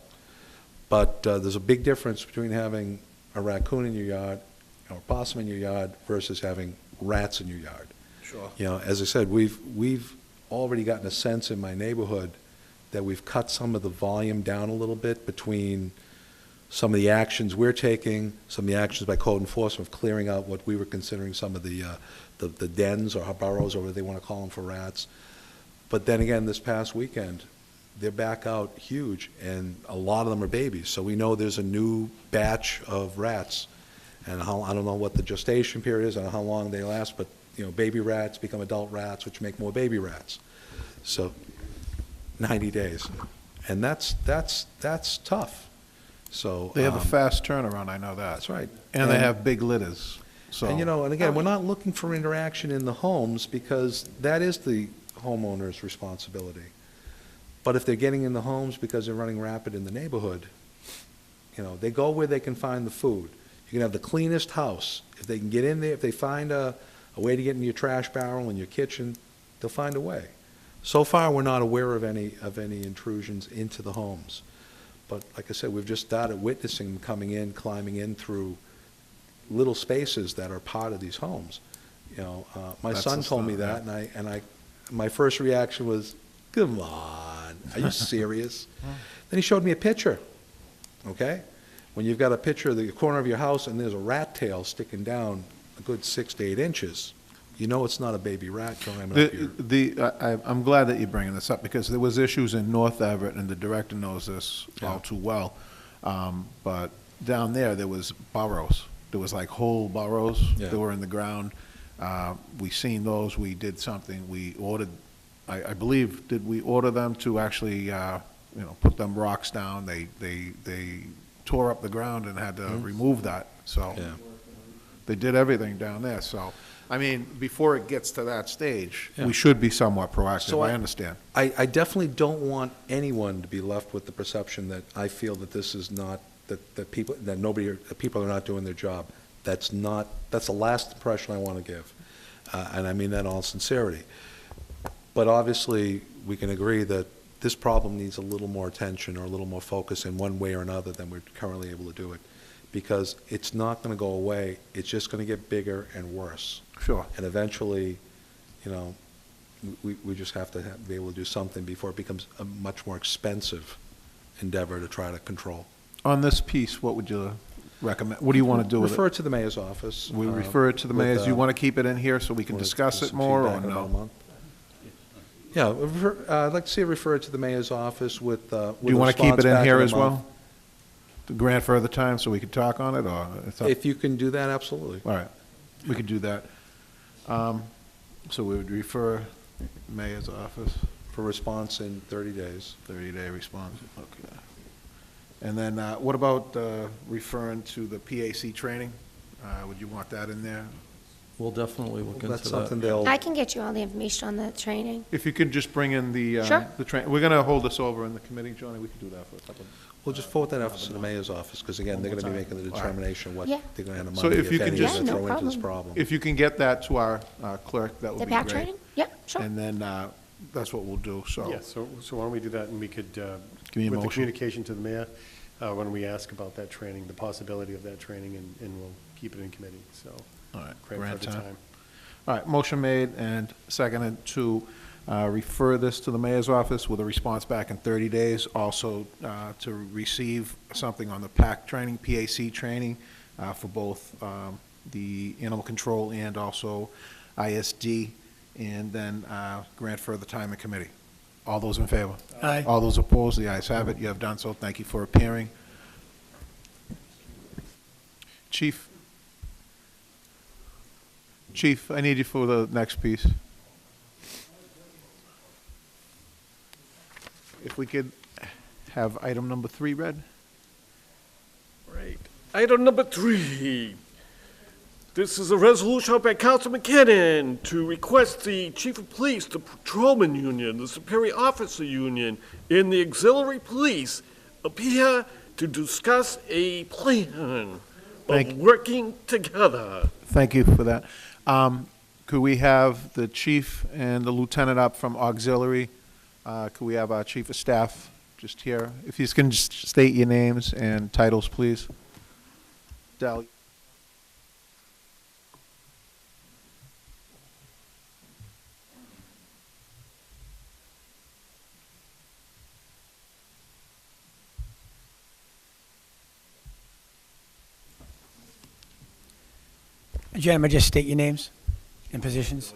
But there's a big difference between having a raccoon in your yard, or a possum in your yard, versus having rats in your yard. Sure. As I said, we've already gotten a sense in my neighborhood that we've cut some of the volume down a little bit between some of the actions we're taking, some of the actions by code enforcement of clearing out what we were considering some of the dens or burrows, or whatever they want to call them, for rats. But then again, this past weekend, they're back out huge, and a lot of them are babies. So we know there's a new batch of rats. And I don't know what the gestation period is, I don't know how long they last, but, baby rats become adult rats, which make more baby rats. So 90 days. And that's tough. So. They have a fast turnaround, I know that. That's right. And they have big litters, so. And, and again, we're not looking for interaction in the homes, because that is the homeowner's responsibility. But if they're getting in the homes because they're running rapid in the neighborhood, they go where they can find the food. You can have the cleanest house. If they can get in there, if they find a way to get in your trash barrel in your kitchen, they'll find a way. So far, we're not aware of any intrusions into the homes. But like I said, we've just started witnessing them coming in, climbing in through little spaces that are part of these homes. My That's son the told me stuff, that, my first reaction was, come on, are you serious? Then he showed me a picture, okay? When you've got a picture of the corner of your house and there's a rat tail sticking down a good 6 to 8 inches, it's not a baby rat climbing up your... I'm glad that you're bringing this up, because there was issues in North Everett, and the director knows this all Yeah. too well. But down there was burrows. There was like whole burrows Yeah. that were in the ground. We seen those, we did something, we ordered, I believe, did we order them to actually, put them rocks down? They tore up the ground and had to remove that, so. Yeah. They did everything down there, so, I mean, before it gets to that stage, Yeah. we should be somewhat proactive, So I understand. I definitely don't want anyone to be left with the perception that I feel that this is not, that people are not doing their job. That's the last impression I want to give. And I mean that in all sincerity. But obviously, we can agree that this problem needs a little more attention or a little more focus in one way or another than we're currently able to do it. Because it's not going to go away. It's just going to get bigger and worse. Sure. And eventually, we just have to be able to do something before it becomes a much more expensive endeavor to try to control. On this piece, what would you recommend, what do you want to do with it? Refer it to the mayor's office. We refer it to the mayor, do you want to keep it in here so we can discuss it more, or no? Yeah, I'd like to see it referred to the mayor's office with Do you want to keep it in here as well? To grant further time so we can talk on it, or? it's up- If you can do that, absolutely. All right, we could do that. So we would refer mayor's office, For response in 30 days. 30-day response, okay. And then what about referring to the PAC training? Would you want that in there? We'll definitely look into that. That's something they'll, I can get you all the information on the training. If you could just bring in the, Sure. we're gonna hold this over in the committee, Johnny, we could do that for a couple. we'll just forward that off to the mayor's office, because again, they're gonna be making the determination what Yeah. they're gonna have So money, if you if could any, just- to Yeah, no throw into this problem. problem. If you can get that to our clerk, that would The be great. PAC training? Yep, sure. And then, that's what we'll do, so. Yeah, so why don't we do that, and we could, Give me a with the motion. communication to the mayor, why don't we ask about that training, the possibility of that training, and we'll keep it in committee, so. All right, Grant grant for the time. time. All right, motion made and seconded to refer this to the mayor's office with a response back in 30 days. Also, to receive something on the PAC training, PAC training, for both the animal control and also ISD, and then grant further time in committee. All those in favor? Aye. All those opposed? The ayes have it. You have done so. Thank you for appearing. Chief? Chief, I need you for the next piece. If we could have item number 3 read? Right. Item number 3. This is a resolution by Council McKinnon to request the Chief of Police, the Patrolman Union, the Superior Officer Union, and the Auxiliary Police appear to discuss a plan Thank- of working together. Thank you for that. Could we have the chief and the lieutenant up from auxiliary? Could we have our chief of staff just here? If you can just state your names and titles, please. Dal. Gentlemen, just state your names and positions.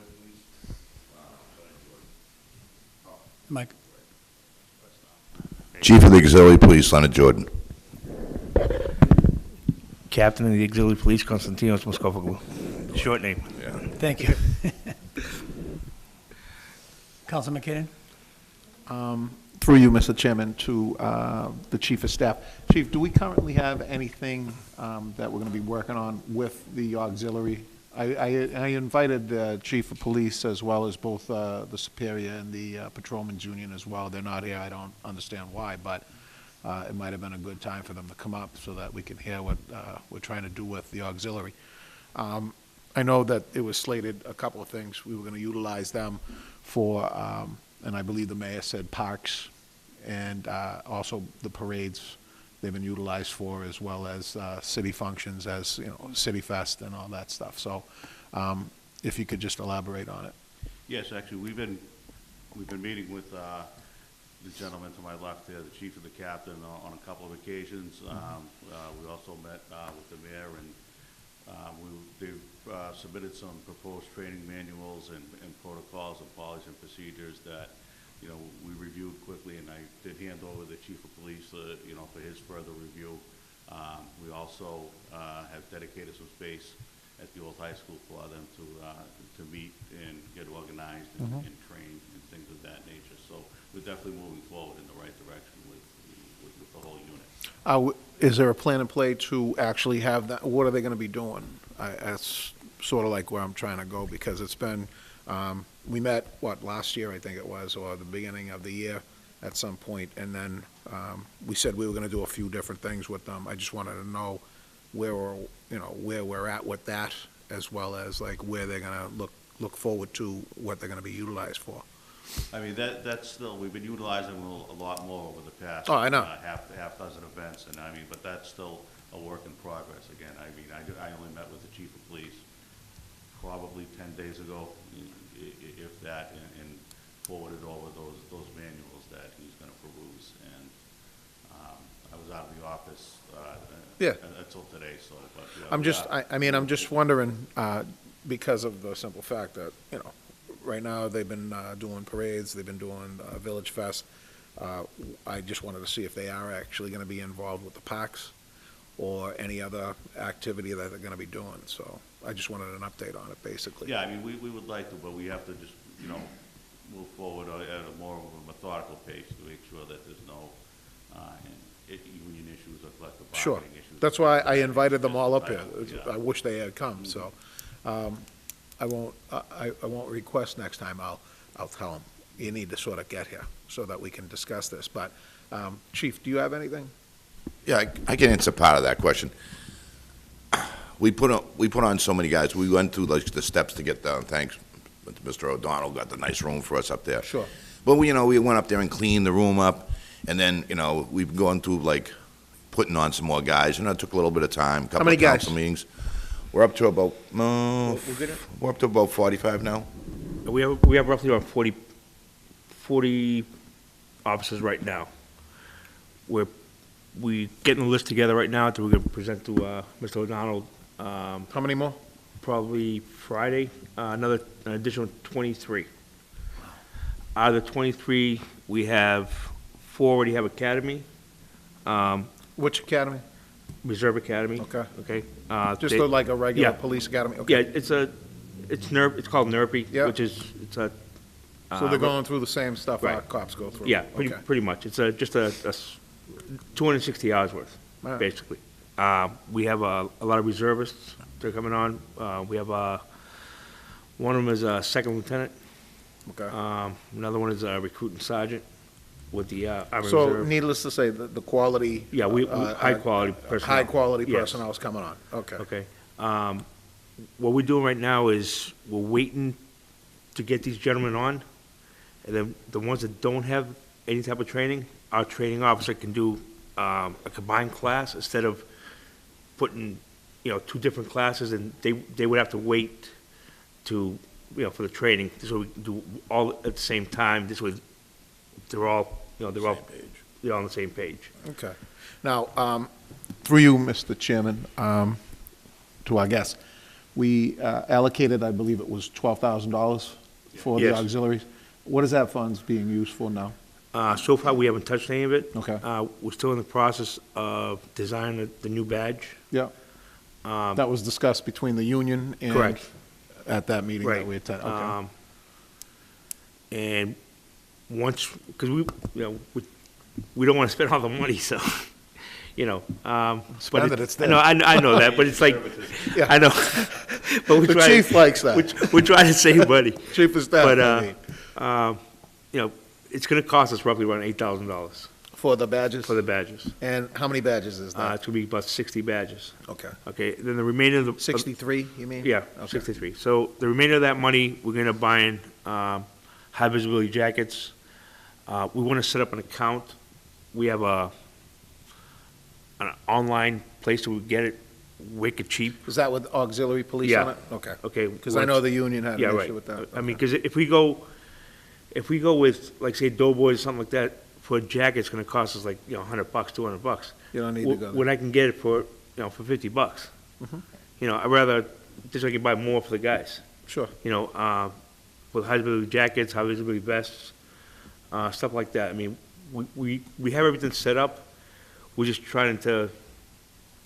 Mike. Chief of the Auxiliary Police, Leonard Jordan. Captain of the Auxiliary Police, Konstantinos Moskopoulos. Short name. Thank you. Council McKinnon? Through you, Mr. Chairman, to the chief of staff. Chief, do we currently have anything that we're going to be working on with the auxiliary? I invited the chief of police as well as both the Superior and the Patrolmen's Union as well. They're not here. I don't understand why, but it might have been a good time for them to come up so that we can hear what we're trying to do with the auxiliary. I know that it was slated a couple of things. We were going to utilize them for, and I believe the mayor said parks and also the parades they've been utilized for, as well as city functions, as, you know, City Fest and all that stuff. So if you could just elaborate on it. Yes, actually, we've been meeting with the gentleman to my left there, the chief of the captain, on a couple of occasions. We also met with the mayor, and they've submitted some proposed training manuals and protocols and policies and procedures that, you know, we reviewed quickly, and I did hand over the chief of police, you know, for his further review. We also have dedicated some space at the old high school for them to meet and get organized and train and things of that nature. So we're definitely moving forward in the right direction with the whole unit. Is there a plan in play to actually have that? What are they going to be doing? That's sort of like where I'm trying to go, because it's been, we met, last year, I think it was, or the beginning of the year at some point, and then we said we were going to do a few different things with them. I just wanted to know where we're at with that, as well as like where they're going to look forward to what they're going to be utilized for. I mean, that's still, we've been utilizing them a lot more over the past. Oh, I know. Half dozen events, and I mean, but that's still a work in progress. Again, I mean, I only met with the chief of police probably 10 days ago, if that, and forwarded over those manuals that he's gonna peruse. And I was out of the office until today, so, but. I'm just wondering, because of the simple fact that, you know, right now they've been doing parades, they've been doing Village Fest. I just wanted to see if they are actually going to be involved with the parks or any other activity that they're going to be doing. So I just wanted an update on it, basically. Yeah, I mean, we would like to, but we have to just, you know, move forward at a more of a methodical pace to make sure that there's no union issues or collective Sure. bargaining issues. That's why I invited them all up here. Yeah. I wish they had come, so. I won't request next time, I'll tell them, you need to sort of get here so that we can discuss this. But, Chief, do you have anything? Yeah, I can answer part of that question. We put on so many guys. We went through like the steps to get down. Thanks, Mr. O'Donnell got the nice room for us up there. Sure. But we went up there and cleaned the room up, and then, we've gone through like putting on some more guys. It took a little bit of time. How many Couple of guys? council meetings. We're up to about, we're up to about 45 now. We have roughly around 40 officers right now. We getting the list together right now that we're gonna present to Mr. O'Donnell How many more? probably Friday, an additional 23. Out of the 23, we have 4 already have academy, Which academy? Reserve Academy. Okay. Okay. Just like a regular yeah. police academy? Yeah, Okay. it's called NERPY, Yeah. which is, it's a. So they're going through the same stuff our Right. cops go through? Yeah, Okay. pretty much. It's just a 260 hours worth, All right. basically. We have a lot of reservists that are coming on. We have one of them is a second lieutenant. Okay. Another one is a recruiting sergeant with the Army So Reserve. needless to say, the quality. Yeah, high-quality personnel. High-quality Yes. personnel is coming on. Okay. Okay. What we're doing right now is we're waiting to get these gentlemen on, and then the ones that don't have any type of training, our training officer can do a combined class instead of putting, 2 different classes, and they would have to wait to, for the training. This way we can do all at the same time. This way they're all, they're all on the same page. Okay. Now, through you, Mr. Chairman, to our guests, we allocated, I believe it was $12,000 for the Yes. auxiliaries. What is that funds being used for now? So far, we haven't touched any of it. Okay. We're still in the process of designing the new badge. Yeah. That was discussed between the union and. Correct. At that meeting that Right. we attended, okay. And once, because we don't want to spend all the money, so, but Spend it, it's I know, there. I know that, but it's like, Yeah. I know. But we The try. chief likes that. We try to save money. Chief of staff, But, I mean, it's gonna cost us roughly around $8,000 for the badges? for the badges. And how many badges is that? It's gonna be about 60 badges. Okay. Okay, then the remainder of the. 63, you mean? Yeah, Okay. 63. So the remainder of that money, we're gonna buy in high visibility jackets. We wanna set up an account. We have an online place that we get it wicked cheap. Is that with auxiliary police Yeah. on it? Okay. Okay. Because I know the union had Yeah, an right. issue with that. I mean, because if we go with, like, say, Doughboys or something like that, for a jacket, it's gonna cost us like, $100, $200. You don't need to go When there. I can get it for, for $50. I'd rather, just so I can buy more for the guys. Sure. With high visibility jackets, high visibility vests, stuff like that. I mean, we have everything set up. We're just trying to,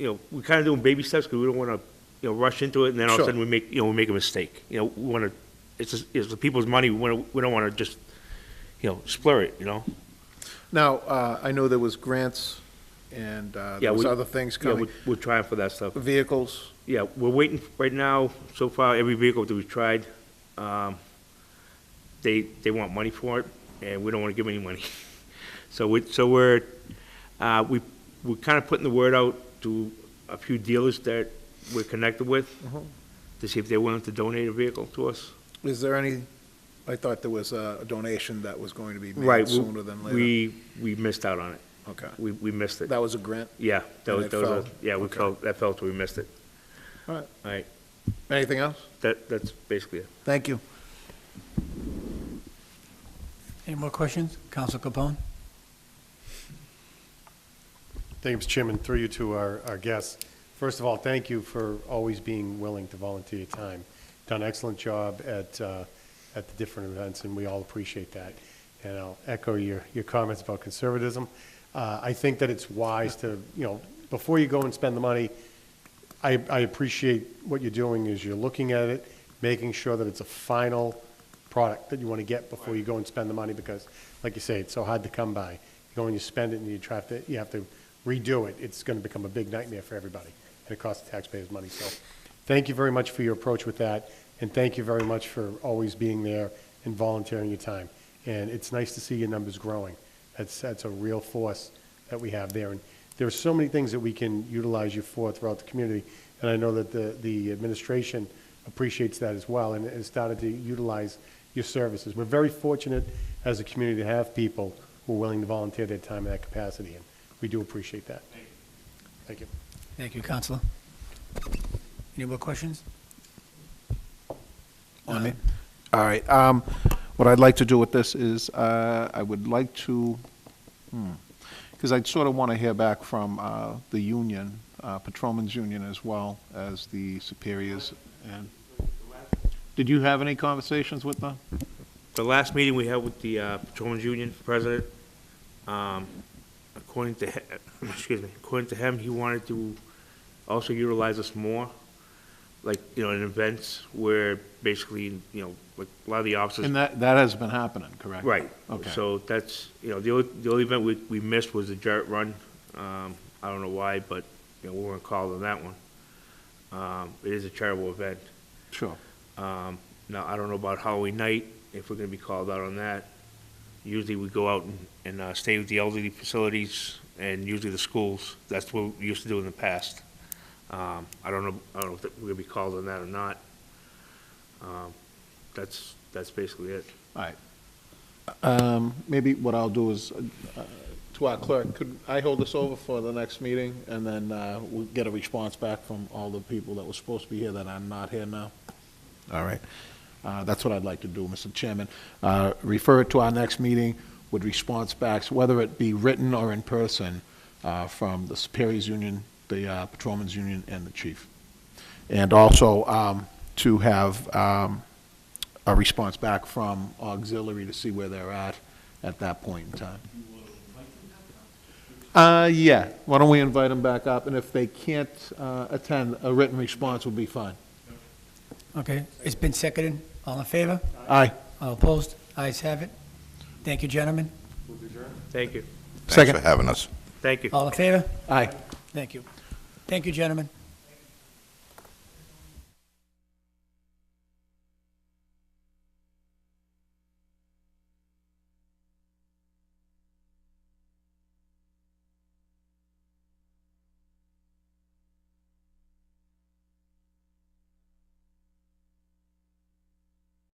we're kind of doing baby steps because we don't want to, rush into it and then all of a Sure. sudden we make a mistake. We want to, it's the people's money. We don't want to just, splur it. Now, I know there was grants and there was other things Yeah, coming. we're trying for that stuff. Vehicles, Yeah, we're waiting right now. So far, every vehicle that we've tried, they want money for it, and we don't want to give them any money. So we're kind of putting the word out to a few dealers that we're connected with to see if they're willing to donate a vehicle to us. is there any, I thought there was a donation that was going to be Right, made sooner than later. we missed out on it. Okay. We missed it. That was a grant? Yeah, And it fell? Okay. that fell, so we missed it. All right. All right, Anything else? that's basically it. Thank you. Any more questions? Counsel Capone? Thank you, Mr. Chairman. Through you to our guests. First of all, thank you for always being willing to volunteer your time. Done an excellent job at the different events, and we all appreciate that. And I'll echo your comments about conservatism. I think that it's wise to, before you go and spend the money, I appreciate what you're doing is you're looking at it, making sure that it's a final product that you want to get before you go and spend the money, because, like you say, it's so hard to come by. You go and you spend it, and you have to redo it. It's going to become a big nightmare for everybody, and it costs the taxpayers money. So thank you very much for your approach with that. And thank you very much for always being there and volunteering your time. And it's nice to see your numbers growing. That's a real force that we have there. And there are so many things that we can utilize you for throughout the community. And I know that the administration appreciates that as well and has started to utilize your services. We're very fortunate as a community to have people who are willing to volunteer their time in that capacity, and we do appreciate that. Thank you. Thank you, Counselor. Any more questions? On me? All right. What I'd like to do with this is, I would like to, because I'd sort of want to hear back from the union, Patrolmen's Union, as well as the superiors. And did you have any conversations with them? The last meeting we had with the Patrolmen's Union President, according to him, he wanted to also utilize us more, like, in events where basically, like a lot of the officers. And that has been happening, correct? Right. Okay. So that's, the only event we missed was the Jarrett Run. I don't know why, but, we weren't called on that one. It is a charitable event. Sure. Now, I don't know about Halloween night, if we're gonna be called out on that. Usually we go out and stay with the elderly facilities and usually the schools. That's what we used to do in the past. I don't know if we're gonna be called on that or not. That's basically it. All right. Maybe what I'll do is, to our clerk, could I hold this over for the next meeting, and then we'll get a response back from all the people that were supposed to be here that are not here now? All right. That's what I'd like to do, Mr. Chairman. Refer it to our next meeting with response backs, whether it be written or in person, from the Superiors Union, the Patrolmen's Union, and the chief. And also to have a response back from auxiliary to see where they're at that point in time. Yeah, why don't we invite them back up, and if they can't attend, a written response would be fine. Okay, it's been seconded. All in favor? Aye. All opposed? Ayes have it. Thank you, gentlemen. Thank you. Thanks Second. for having us. Thank you. All in favor? Aye. Thank you. Thank you, gentlemen.